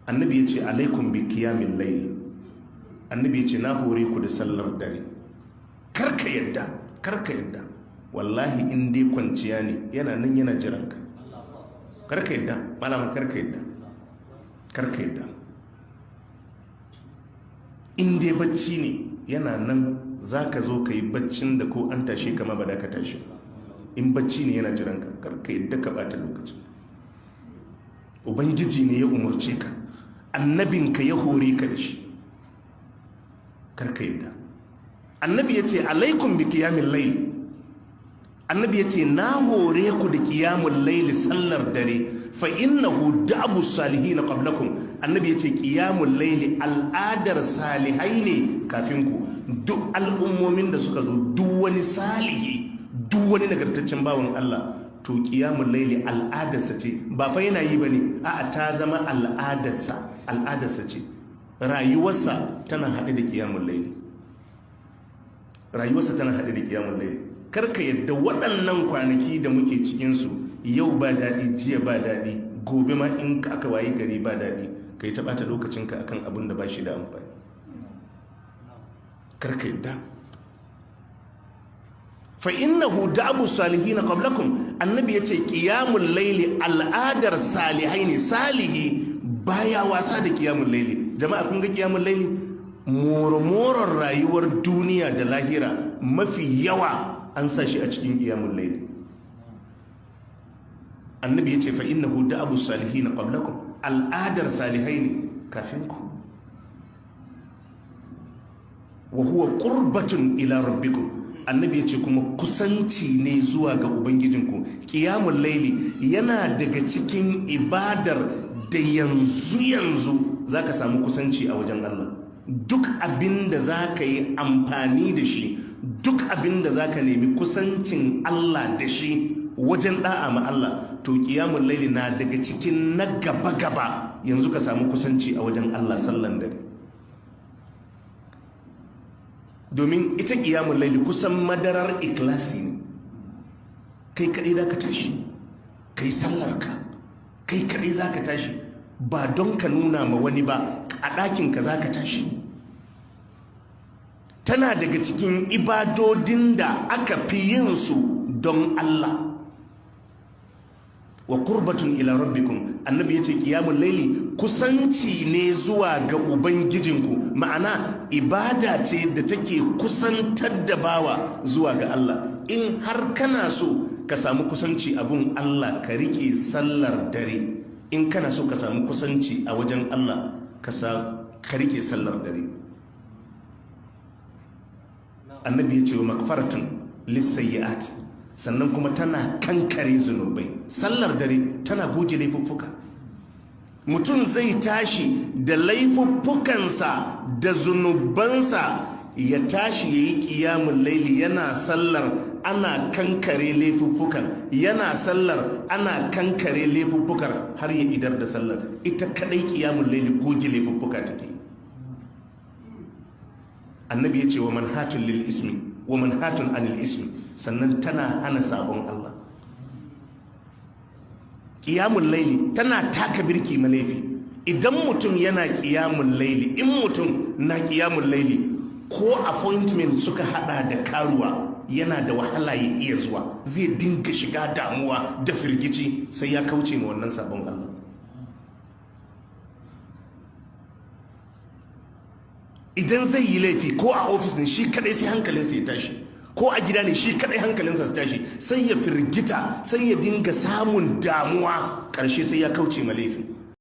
annabi ya ce alaikum bi qiyamil layl, annabi ya ce na hore ku da sallar dare. Karka yadda wallahi in dai kwanciya ne yana nan yana jiran ka. Karka yadda malama, karka yadda in dai bacci ne yana nan, za ka zo ka yi baccin da ko an tashe kama ba da ka tashi. In bacci ne yana jiran ka, karka yadda ka bata lokacin. Ubangiji ne ya umarce ka, annabinka ya hore ka da shi, karka yadda. Annabi ya ce alaikum bi qiyamil layl, annabi ya ce na hore ku da qiyamul layl, sallar dare. Fa innahu da'abu salihin qablakum, annabi ya ce qiyamul layl al'adar salihai ne kafin ku. Duk al'ummomin da suka zo, duk wani salihi, duk wani nagartaccen bawan Allah, to qiyamul layl al'adarsa ce, ba fa yana yi bane, a'a ta zama al'adarsa ce. Rayuwarsa tana haɗe da qiyamul layl, rayuwarsa tana haɗe da qiyamul layl. Karka yadda waɗannan kwanaki da muke cikinsu, yau ba daɗi, jiya ba daɗi, gobe ma in aka wayi gari ba daɗi, ka yi taɓata lokacinka akan abin da ba shi da amfani. Karka yadda. Fa innahu da'abu salihin qablakum, annabi yace qiyamul layli al'adar salihai ne. Salihi baya wasa da qiyamul layli. Jama'a kun ga qiyamul layli, moromoron rayuwar duniya da lahira mafi yawa an sa shi a cikin qiyamul layli. Annabi yace fa innahu da'abu salihin qablakum, al'adar salihai ne kafin ku. Wa huwa qurbatun ila rabbikum, annabi ya ce kuma kusanci ne zuwa ga ubangijinku. Qiyamul laili yana daga cikin ibadar da yanzu zaka samu kusanci a wajen Allah. Duk abin da zaka yi amfani da shi, duk abin da zaka nemi kusancin Allah da shi wajen da'a ma Allah, to qiyamul laili na daga cikin na gaba yanzu ka samu kusanci a wajen Allah sallan dare. Domin ita ƙiyamun laili kusan madarar ikilasi ne. Kai kaɗai za ka tashi, kai sallarka, kai kaɗai za ka tashi, ba don ka nuna ma wani ba, a ɗakinka za ka tashi. Tana daga cikin ibadodin da aka fi yin su don Allah. Wa kurbatun ila rabbikum, annabi yace qiyamul laili kusanci ne zuwa ga ubangijinku, ma'ana ibada ce da take kusantar da bawa zuwa ga Allah. In har kana so ka samu kusanci abun Allah, ka rike sallar dare. In kana so ka samu kusanci a wajen Allah, ka rike sallar dare. Annabi yace wa magfaratun lisayyi'at, sannan kuma tana kankare zunubai. Sallar dare tana goge laifuffuka. Mutum zai tashi da laifuffukansa da zunubansa, ya tashi ya yi ƙiyamun laili, yana sallar ana kankare laifuffukan, yana sallar ana kankare laifuffukar har ya idar da sallar. Ita kadai ƙiyamun laili goge laifuffuka take. Annabi ya ce wa manhatun lil ismi wa manhatun anil ismi, sannan tana hana sabon Allah. Ƙiyamun laili tana taka birki malaifi. Idan mutum yana ƙiyamun laili, in mutum na ƙiyamun laili, ko appointment suka hada da karuwa, yana da wahala ya iya zuwa. Zai dinga shiga damuwa da firgici, sai ya kauce ma wannan sabon Allah. Idan zai yi laifi ko a ofis ne, shi kadai sai hankalinsa ya tashi, ko a gida ne shi kadai hankalinsa ya tashi, sai ya firgita, sai ya dinga samun damuwa, karshe sai ya kauce ma laifin.